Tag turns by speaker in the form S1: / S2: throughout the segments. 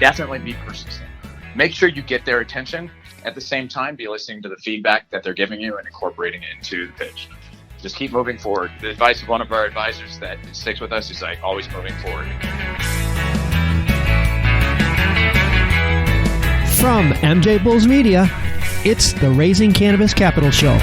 S1: definitely be persistent. Make sure you get their attention. At the same time, be listening to the feedback that they're giving you and incorporating it into the pitch. Just keep moving forward. The advice of one of our advisors that sticks with us is like always moving forward.
S2: From MJBulls Media, it's the Raising Cannabis Capital Show.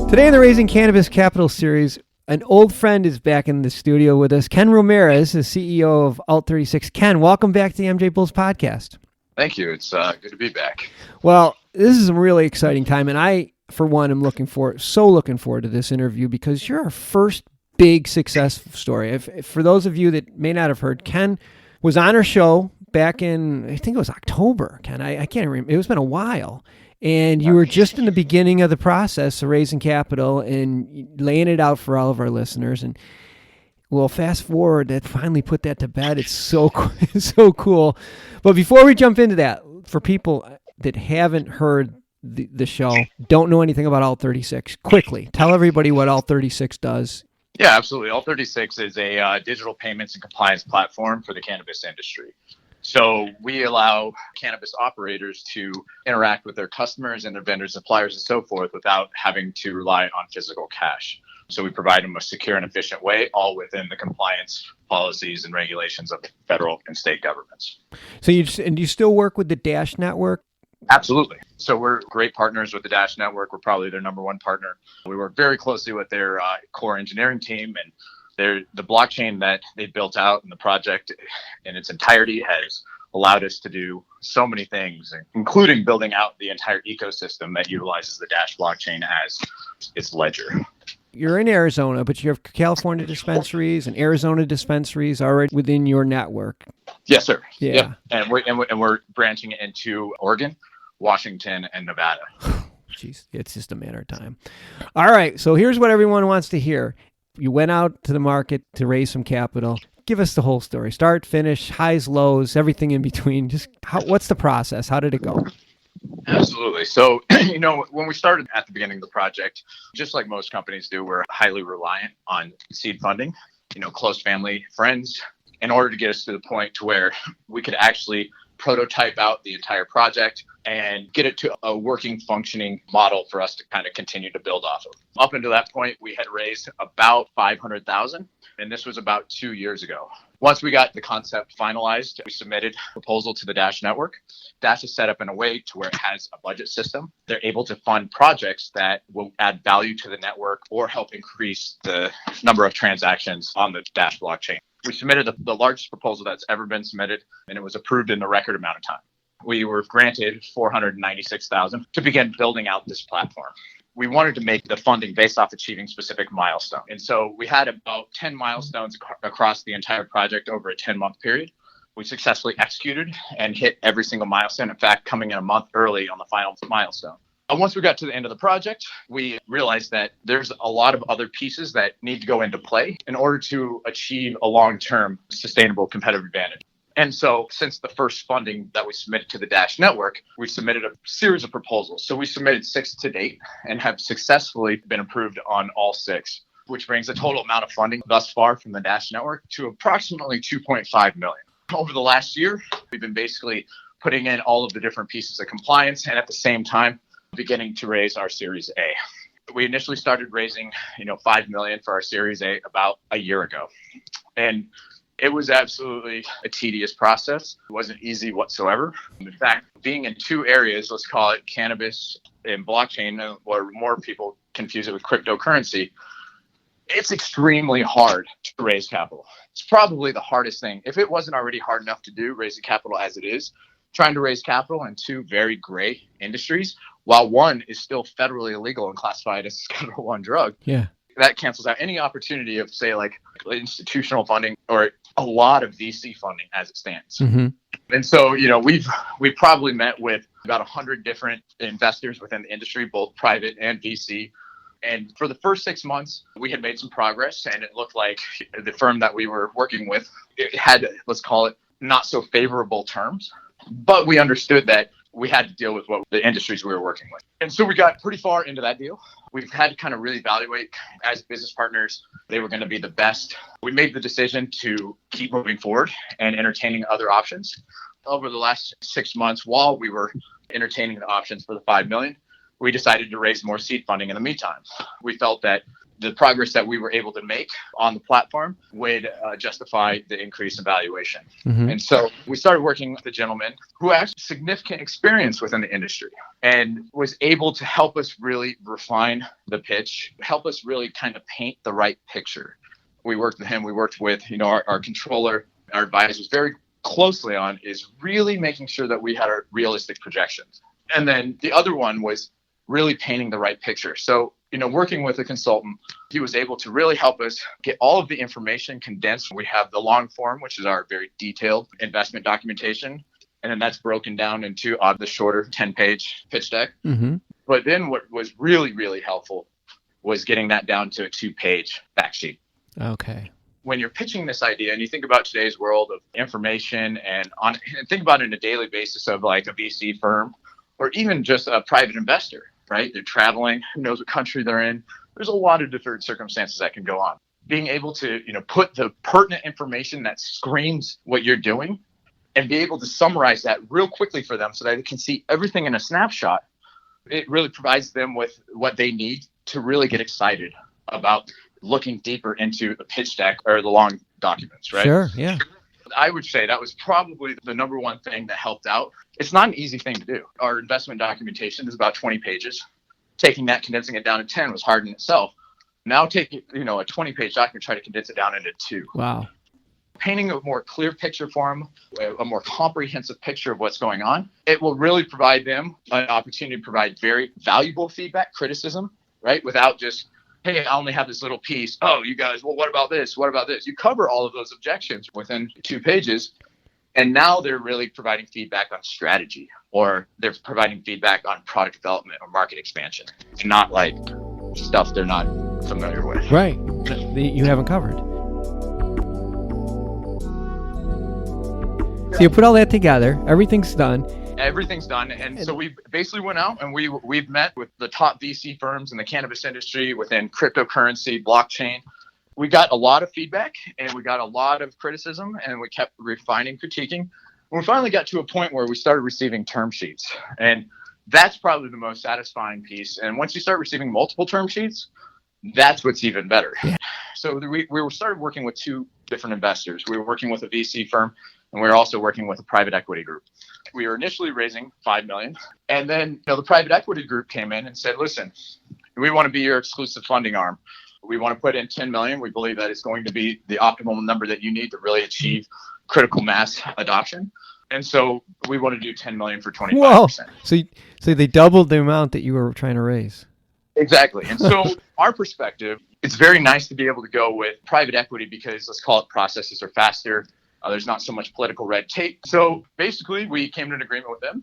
S2: Today in the Raising Cannabis Capital series, an old friend is back in the studio with us. Ken Ramirez, the CEO of Alt36. Ken, welcome back to the MJBulls podcast.
S1: Thank you. It's good to be back.
S2: Well, this is a really exciting time, and I, for one, am looking forward to this interview because you're our first big success story. For those of you that may not have heard, Ken was on our show back in, I think it was October, Ken. I can't remember. It's been a while. And you were just in the beginning of the process of raising capital and laying it out for all of our listeners. And well, fast forward, that finally put that to bed. It's so cool. But before we jump into that, for people that haven't heard the show, don't know anything about Alt36, quickly tell everybody what Alt36 does.
S1: Yeah, absolutely. Alt36 is a digital payments and compliance platform for the cannabis industry. So we allow cannabis operators to interact with their customers and their vendors, suppliers, and so forth without having to rely on physical cash. So we provide them a secure and efficient way, all within the compliance policies and regulations of federal and state governments.
S2: So you still work with the Dash Network?
S1: Absolutely. So we're great partners with the Dash Network. We're probably their number one partner. We work very closely with their core engineering team, and the blockchain that they built out in the project in its entirety has allowed us to do so many things, including building out the entire ecosystem that utilizes the Dash blockchain as its ledger.
S2: You're in Arizona, but you have California dispensaries and Arizona dispensaries already within your network.
S1: Yes, sir.
S2: Yeah.
S1: Yep. And we're branching into Oregon, Washington, and Nevada.
S2: Jeez, it's just a matter of time. All right, so here's what everyone wants to hear. You went out to the market to raise some capital. Give us the whole story. Start, finish, highs, lows, everything in between. Just what's the process? How did it go?
S1: Absolutely. So, when we started at the beginning of the project, just like most companies do, we're highly reliant on seed funding, close family, friends, in order to get us to the point to where we could actually prototype out the entire project and get it to a working, functioning model for us to kind of continue to build off of. Up until that point, we had raised about $500,000, and this was about 2 years ago. Once we got the concept finalized, we submitted a proposal to the Dash Network. Dash is set up in a way to where it has a budget system. They're able to fund projects that will add value to the network or help increase the number of transactions on the Dash blockchain. We submitted the largest proposal that's ever been submitted, and it was approved in the record amount of time. We were granted $496,000 to begin building out this platform. We wanted to make the funding based off achieving specific milestones. And so we had about 10 milestones across the entire project over a 10-month period. We successfully executed and hit every single milestone, in fact, coming in a month early on the final milestone. Once we got to the end of the project, we realized that there's a lot of other pieces that need to go into play in order to achieve a long-term sustainable competitive advantage. And so since the first funding that we submitted to the Dash Network, we submitted a series of proposals. So we submitted 6 to date and have successfully been approved on all 6, which brings the total amount of funding thus far from the Dash Network to approximately $2.5 million. Over the last year, we've been basically putting in all of the different pieces of compliance and at the same time, beginning to raise our Series A. We initially started raising, $5 million for our Series A about a year ago. And it was absolutely a tedious process. It wasn't easy whatsoever. In fact, being in 2 areas, let's call it cannabis and blockchain, or more people confuse it with cryptocurrency, it's extremely hard to raise capital. It's probably the hardest thing. If it wasn't already hard enough to do, raising capital as it is, trying to raise capital in 2 very gray industries, while one is still federally illegal and classified as a Schedule I drug. Yeah. That cancels out any opportunity of, say, like institutional funding or a lot of VC funding as it stands. Mm-hmm. And so, we've probably met with about 100 different investors within the industry, both private and VC. And for the first 6 months, we had made some progress, and it looked like the firm that we were working with, it had, let's call it, not so favorable terms. But we understood that we had to deal with what the industries we were working with. And so we got pretty far into that deal. We've had to kind of really evaluate as business partners, they were going to be the best. We made the decision to keep moving forward and entertaining other options. Over the last 6 months, while we were entertaining the options for the $5 million, we decided to raise more seed funding in the meantime. We felt that the progress that we were able to make on the platform would justify the increase in valuation. And so we started working with a gentleman who has significant experience within the industry and was able to help us really refine the pitch, help us really kind of paint the right picture. We worked with him. We worked with, our controller, our advisors very closely on is really making sure that we had our realistic projections. And then the other one was really painting the right picture. So, working with a consultant, he was able to really help us get all of the information condensed. We have the long form, which is our very detailed investment documentation. And then that's broken down into the shorter 10-page pitch deck. But then what was really, really helpful was getting that down to a 2-page fact sheet.
S2: Okay.
S1: When you're pitching this idea and you think about today's world of information and think about it on a daily basis of like a VC firm or even just a private investor, right? They're traveling, who knows what country they're in. There's a lot of different circumstances that can go on. Being able to, put the pertinent information that screams what you're doing and be able to summarize that real quickly for them so that they can see everything in a snapshot, it really provides them with what they need to really get excited about looking deeper into the pitch deck or the long documents, right?
S2: Sure, yeah.
S1: I would say that was probably the number one thing that helped out. It's not an easy thing to do. Our investment documentation is about 20 pages. Taking that, condensing it down to 10 was hard in itself. Now taking, a 20-page document, try to condense it down into 2.
S2: Wow.
S1: Painting a more clear picture for them, a more comprehensive picture of what's going on. It will really provide them an opportunity to provide very valuable feedback, criticism, right? Without just, hey, I only have this little piece. Oh, you guys, well, what about this? What about this? You cover all of those objections within 2 pages. And now they're really providing feedback on strategy, or they're providing feedback on product development or market expansion, and not like stuff they're not familiar with.
S2: Right. You haven't covered. So you put all that together. Everything's done.
S1: Everything's done. And so we basically went out and we've met with the top VC firms in the cannabis industry within cryptocurrency, blockchain. We got a lot of feedback and we got a lot of criticism and we kept refining, critiquing. And we finally got to a point where we started receiving term sheets. And that's probably the most satisfying piece. And once you start receiving multiple term sheets, that's what's even better. Yeah. So we started working with 2 different investors. We were working with a VC firm and we were also working with a private equity group. We were initially raising $5 million. And then the private equity group came in and said, listen, we want to be your exclusive funding arm. We want to put in $10 million. We believe that it's going to be the optimal number that you need to really achieve critical mass adoption. And so we want to do $10 million for 25%.
S2: Whoa. So they doubled the amount that you were trying to raise.
S1: Exactly. And so our perspective, it's very nice to be able to go with private equity because let's call it processes are faster. There's not so much political red tape. So basically we came to an agreement with them.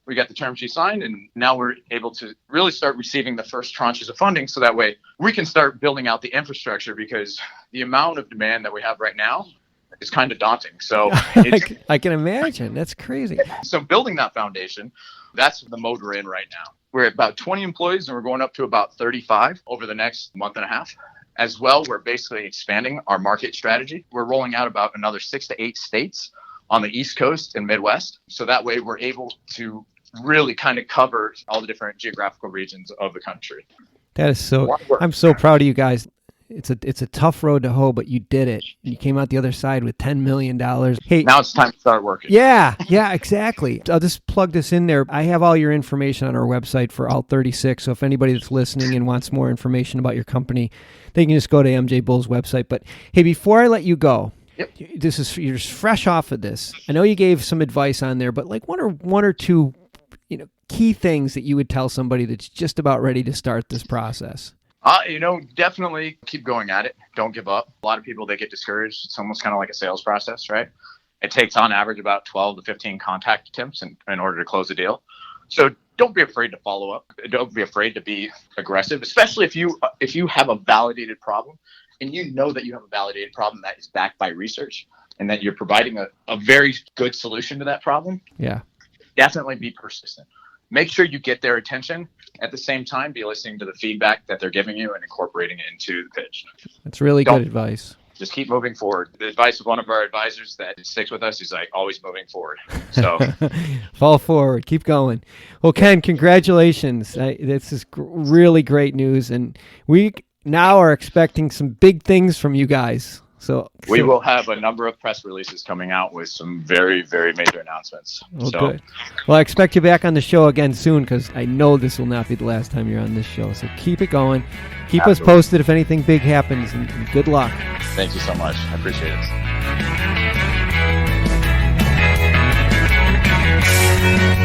S1: We got the term sheet signed, and now we're able to really start receiving the first tranches of funding. So that way we can start building out the infrastructure because the amount of demand that we have right now is kind of daunting. So
S2: I can imagine. That's crazy.
S1: So building that foundation, that's the mode we're in right now. We're at about 20 employees and we're going up to about 35 over the next month and a half. As well, we're basically expanding our market strategy. We're rolling out about another 6 to 8 states on the East Coast and Midwest. So that way we're able to really kind of cover all the different geographical regions of the country.
S2: That is so, I'm so proud of you guys. It's a tough road to hoe, but you did it. You came out the other side with $10 million. Hey,
S1: now it's time to start working.
S2: Yeah, exactly. I'll just plug this in there. I have all your information on our website for all 36. So if anybody that's listening and wants more information about your company, they can just go to MJBulls website. But hey, before I let you go,
S1: yep.
S2: You're just fresh off of this. I know you gave some advice on there, but like one or two, key things that you would tell somebody that's just about ready to start this process.
S1: Definitely keep going at it. Don't give up. A lot of people, they get discouraged. It's almost kind of like a sales process, right? It takes on average about 12 to 15 contact attempts in order to close a deal. So don't be afraid to follow up. Don't be afraid to be aggressive, especially if you have a validated problem and you know that you have a validated problem that is backed by research and that you're providing a very good solution to that problem.
S2: Yeah.
S1: Definitely be persistent. Make sure you get their attention. At the same time, be listening to the feedback that they're giving you and incorporating it into the pitch.
S2: That's really good advice.
S1: Just keep moving forward. The advice of one of our advisors that sticks with us is like always moving forward. So
S2: fall forward, keep going. Well, Ken, congratulations. This is really great news. And we now are expecting some big things from you guys. So
S1: we will have a number of press releases coming out with some very, very major announcements.
S2: Well, good. Well, I expect you back on the show again soon because I know this will not be the last time you're on this show. So keep it going. Keep us posted if anything big happens, and good luck.
S1: Thank you so much. I appreciate it.